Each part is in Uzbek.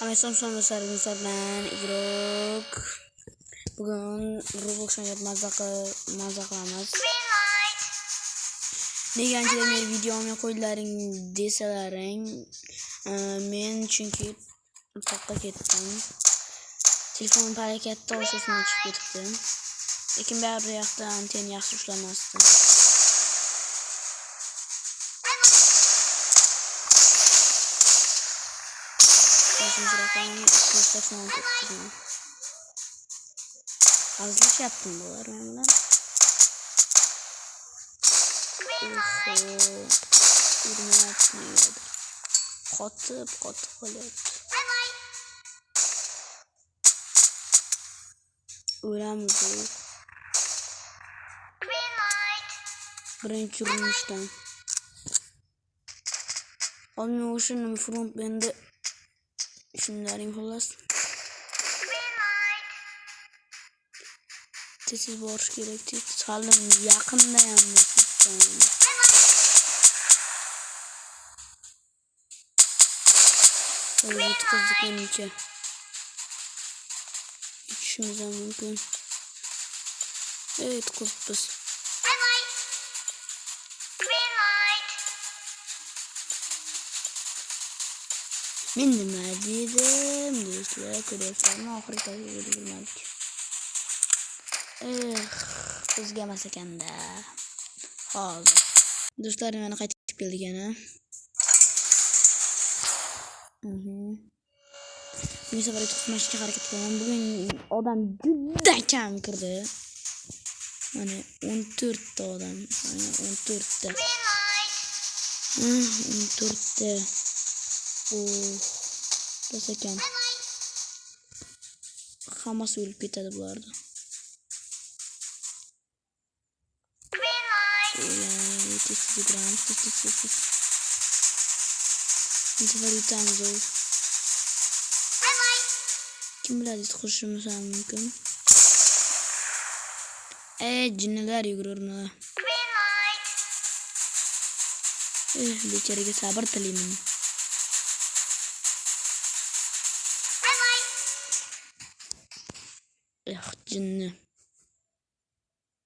Hamma dostlar bilan Igrok. Bugun Roblox oynab mazza qilamiz. Deganchilar men videomni qo'ydilaring desalaring, men chunki toqqa ketdim. Telefonim harakatda o'shasidan chiqib ketibdi. Lekin baribir yoqda anten yaxshi ishlamasdi. Hazırlaşyaptım bunlar benimle. Yürüme yapmıyordu. Katıp oluyordu. Öğrenmiş o. Birinci vurmuştan. Almıyor hoşlanım front bende. Şunların holas. Tesiz borç gerekti. Saldım yakında yanmasın. Evet kızdıkların içi. İçimize mümkün. Evet kızdık. Ben de dedim. Dostlar kırıyorlarını ahirete gidebilmek. Kız gelmez ekan da. Hozir. Do'stlar, meni qaytib keldik yana. Bu sefer tutmashga harakat qilaman. Bugun odam juda kam kirdi. Mana 14 ta odam. Mana 14 ta. 14 ta. Rosa kam. Hammasi o'lib ketadi bularda. Kim biladi qo'shimiz ham mumkin. Jinnilar yugururlar. Becharaga sabr tilayman. Jinni.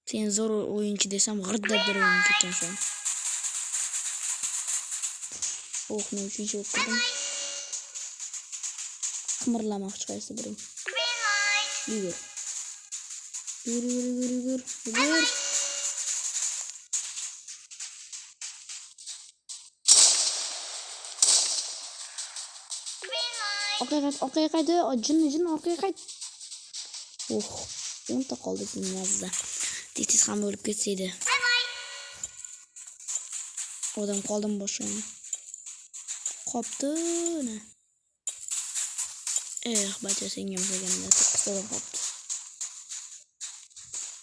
Sen zo'r o'yinchi desam g'irdab bir o'yinchi ekansan. Men uchinchi o'qidim. Qimirlamoqchi qaysi biring. Yugur. Yugur. Orqaga qaydi. Jinni orqaga qaydi. 10 ta qoldi mazza. Tez ham o'lib ketsaydi. Odam qoldim boshqa. Qopdi. Bacha senga bo'lganda to'qtada qopdi.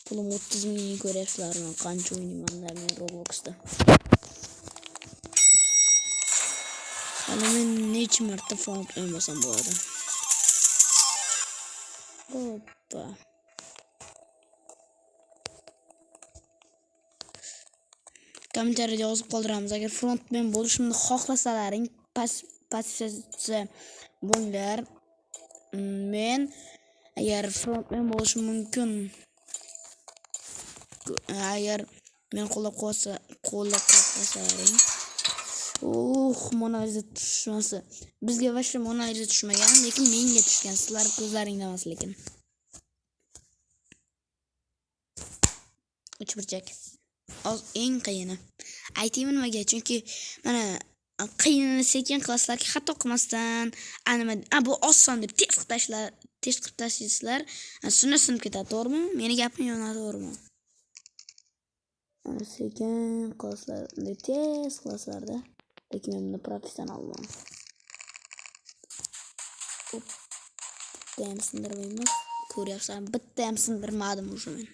Pulim 30 ming ko'ryapsizlarmi? Qancha o'ynayman men Robloxda. Hali men necha marta front o'ynasam bo'ladi. Hoppa. Kommentariyada yozib qoldiramiz. Agar frontmen bo'lishimni xohlasalaring, pozitsiya bo'linglar. Men agar frontmen bo'lishim mumkin. Agar men qo'llab-quvvatlasalaring. Monaliza tushmasi. Bizga vashta monaliza tushmagan, lekin menga tushgan. Sizlar ko'zlaringda emas lekin. Uch burchak. Eng qiyini. Aytaymi nimaga? Chunki mana qiyinini sekin qilasizlarki, xato qilmasdan, bu oson deb tez qilib tashlaysizlar, sinib ketadi, to'g'rimi? Meni gapim to'g'rimi? Sekin qilasizlar, tez qilasizlarda, lekin men buni professionalman. Bitta ham sindirmaymiz. Ko'ryapsan, bitta ham sindirmadim o'sha men.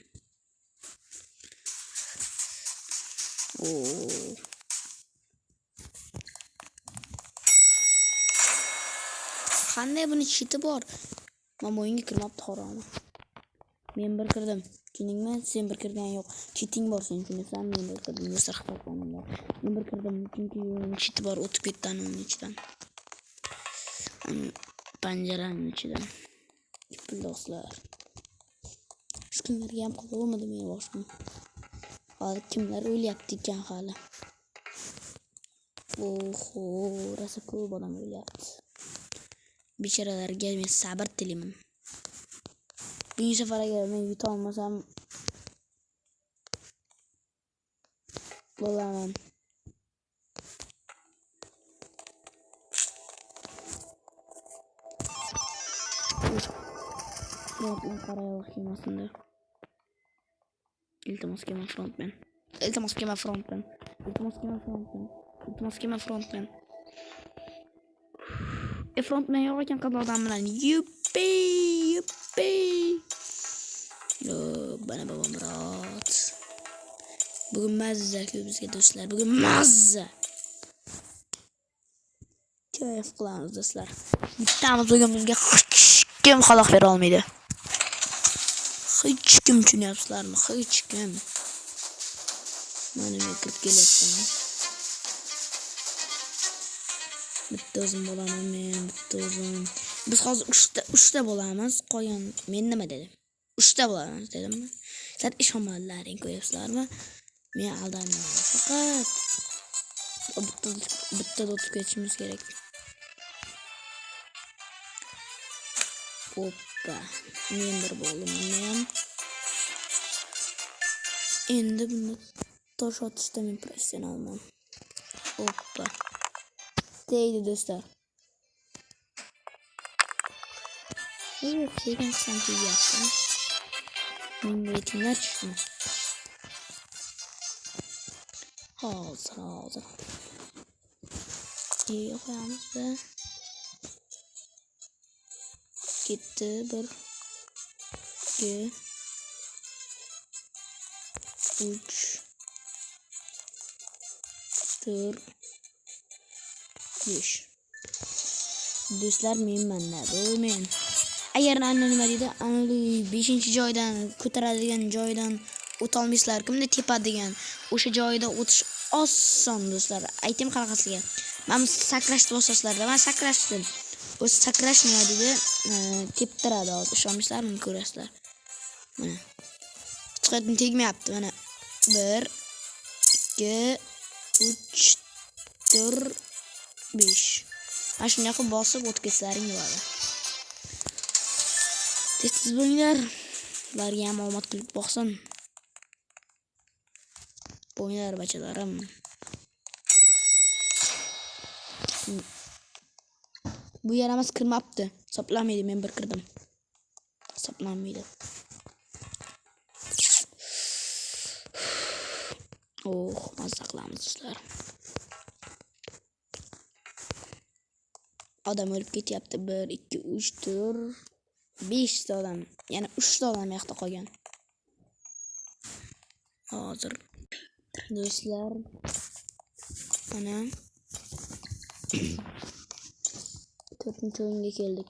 Qanday buni chiti bor? Men o'yinga kirmabdi xo'rami. Men bir kirdim. Tushundingmi? Sen bir kirgan yo'q. Chiting bor sen tushunasan. Men bir kirdim. Men bir kirdim chunki chiti bor, o'tib ketdi uning ichidan. Panjaraning ichidan. Do'stlar. Shu kunlarga ham qabul bo'lmadi meni boshim. Hali kimlar o'lyapti ekan hali. Oho, rosa ko'p odam o'lyapti. Bechoralarga men sabr tilayman. Bir safar agar men yuta olmasam bo'laman. Frontman qaraya kelmasinda. Iltimos kelma frontman. Iltimos kelma frontman. Iltimos kelma frontman. Iltimos kelma frontman. Frontman yo'q ekan qadar odam bilan. Yuppi, yuppi. Yo, bana babam rahat. Bugun mazza-ku bizga do'stlar. Bugun mazza. Kayf qilamiz do'stlar. Bittamiz o'yinimizga hech kim xalaq bera olmaydi. Hech kim tushunyapsizlarmi? Hech kim. Mana men kirib kelyapman. Bitta o'zim bo'laman men, bitta o'zim. Biz hozir 3 ta bo'lamiz. Qolgan men nima dedim? 3 ta bo'lamiz dedimmi? Sizlar ishonmadinglaring ko'ryapsizlarmi? Men aldanmayman. Faqat bitta o'tib ketishimiz kerak. Hoppa. Men bir bo'ldim men. Endi buni tosh otishda men professionalman. Hoppa. Deydi do'stlar. Sekin qisam tegyapti. Men reytinglar tushdi. Hozir. Qo'yamiz-da. Ketdi 1 2 3 4 5. Do'stlar menman-da, bu men. Agar nima deydi, 5-joydan ko'taradigan joydan o'ta olmaysizlar, kimda tepa degan o'sha joyda o'tish oson do'stlar. Aytaymi qanaqasiga. Men sakrashni bosasizlarda, men sakrashdim. O'z sakrash nima deydi, teptiradi hozir. Ishonmaysizlarmi, ko'rasizlar. Mana. Chiqadim tegmayapti mana. 1 2 3 4 5. Mana shunday qilib bosib o'tkazlaring bo'ladi. Tez bo'linglar. Ularga ham omad kulib boqsin. Bo'yinglar bachalarim. Bu yaramas kirmabdi. Hisoblanmaydi, men bir kirdim. Hisoblanmaydi. Oh, mazza qilamiz do'stlar. Odam o'lib ketyapti. 1 2 3 4 5 ta odam. Yana 3 ta odam yoqda qolgan. Hozir do'stlar mana 4-o'yinga keldik.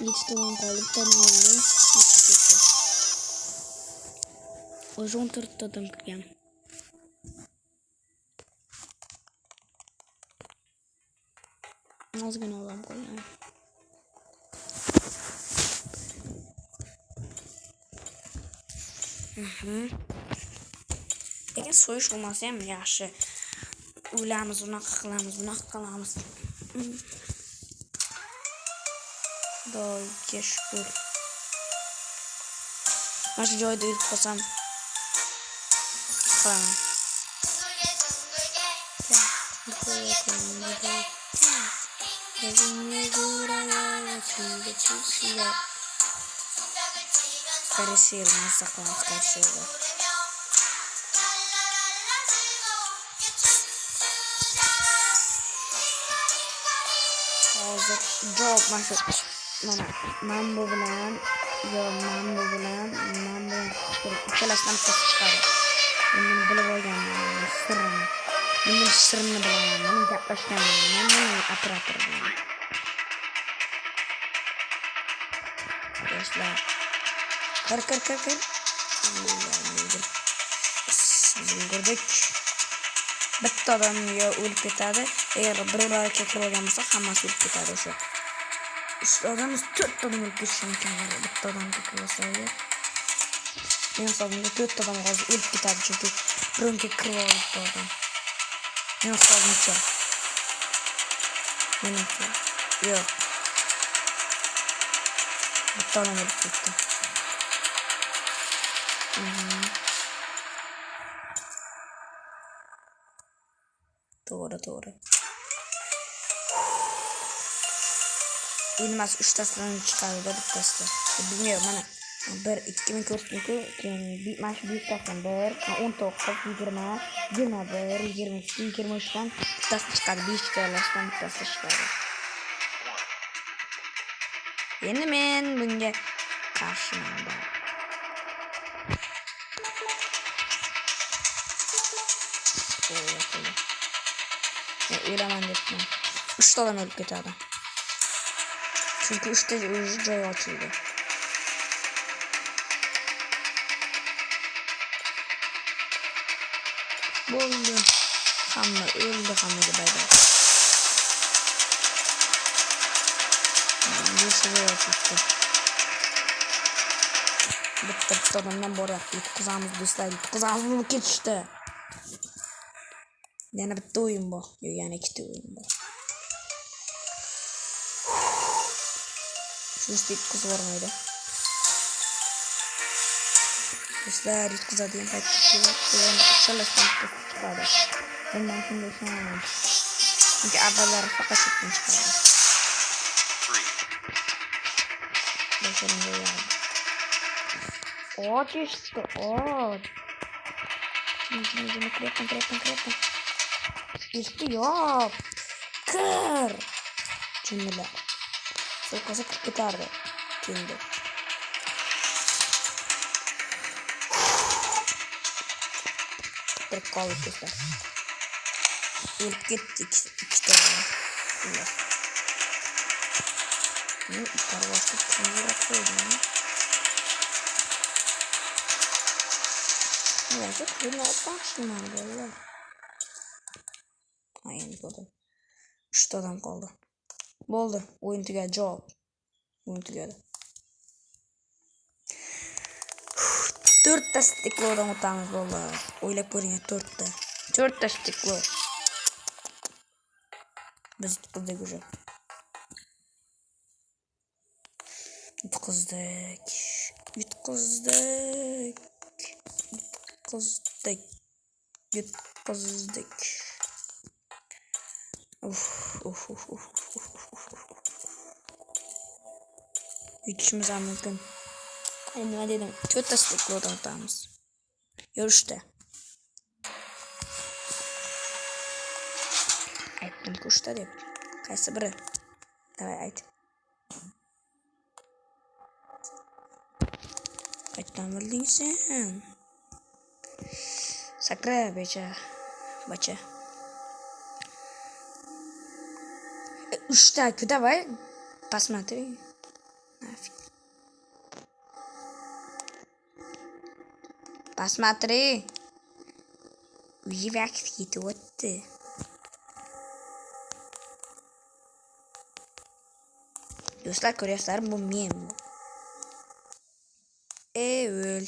Yetishtirgan qolib tanildi. O'zi 14 ta odam kirgan. Ozgina odam qolgan. Lekin so'yish bo'lmasa ham yaxshi. O'lamiz, unaqa qilamiz. Xudoga shukr. Mana shu joyda o'lib qolsam qilaman. Karışır, nasıl saklamamız karışırdı. Hazır, job maşur. Mambo bilan ikkalasidan bittasi chiqadi. Men buni bilib olganman, sirrini. Men buni sirrini bilaman, men gaplashganman, men operator bo'laman. Do'stlar, kir. ulgurdik. Bitta odam yo o'lib ketadi. Agar birovlar kirib olgan bo'lsa, hammasi o'lib ketadi o'sha. Uchta odam 4 odam o'lib ketishi mumkin. Bitta odam kirib olsa, men hisobimda 4 odam hozir o'lib ketadi chunki birovga kirib olibdi odam. Men hisobimcha. Menimcha. Yo'q. Bitta odam o'lib ketdi. To'g'ri. Ilmas 3 tasdan chiqardi bittasi. Bilmayman mana 1 2 men ko'rsatdim-ku, keyin mana shu bittasidan 1, 19, 20, 21, 22, 23 dan bittasi chiqadi, 5 kalasdan bittasi chiqadi. Endi men bunga qarshiman. O'laman debman. 3 ta odam o'lib ketadi. Chunki 3 ta joy ochildi. Bo'ldi. Hamma o'ldi, hammaga bay-bay. Bu joy ochildi. Bitta odamdan boryapti. Yutqizamiz do'stlar, yutqizamiz, bu ketishdi. Yana bitta o'yin bor. Yo'q, yana ikkita o'yin bor. Shunisi yutqizib bormaydi. Do'stlar, yutqizadigan payt inshollahdan chiqadi. Bundan shunga ishonaman. Chunki avvallari faqat shundan chiqadi. Ot işte, ot. Şimdi krepten. İşte yok. Kır. Cümleler. Sokası 40 gitardı. Şimdi. Bir kalıp işte. İlk gittik. İki tane. Ne? Karvaşta kimler atıyordu ya? Evet, bunu başlayalım böyle. Aynen oldu. 3 adam kaldı. Oldu. Oyun tugadi, job. Oyun tugadi. 4 ta stikli odam o'tamiz bolalar. O'ylab ko'ring, 4 ta. 4 ta stikli. Biz yutqizdik уже. Yutqizdik. Yutishimiz ham mumkin. Nima dedim? 4 ta stikli odam o'tamiz. Yurishdi. Aytdim kuchta deb. Qaysi biri? Davay ayt. Qayerdan bilding sen? Sakra bacha. 3 ta давай. Посмотри. Нафиг. Посмотри. Uyi vaqt ketyapti. Do'stlar, ko'ryapsizlar, bu men. O'l.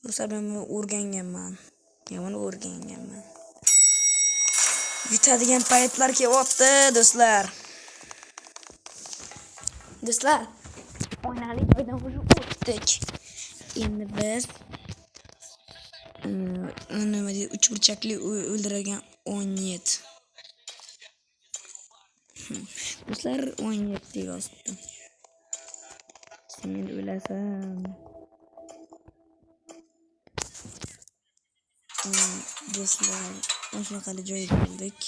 Do'stlar, men o'rganganman. Yutadigan paytlar kelyapti, do'stlar. O'ynalik joydan o'tdik. Endi biz nima deydi, 3 burchakli o'ldirgan o'ynaydi. Do'stlar, o'ynaydi yozdi. Sen o'lasan. Do'stlar, shunaqa joyga keldik.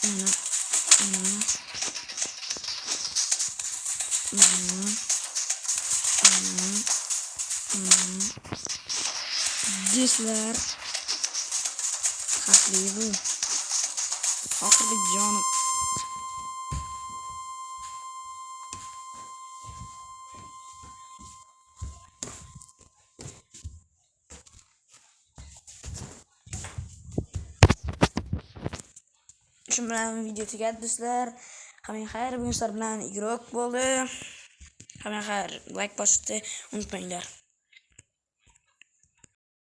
Ana. Ana. Ana. Ana. Ana. Do'stlar, xavfli bu. Oxirgi jonim. Shu bilan video tugadi do'stlar. Hammaga xayr, bugun sizlar bilan igrok bo'ldi. Hammaga xayr, like bosishni unutmanglar.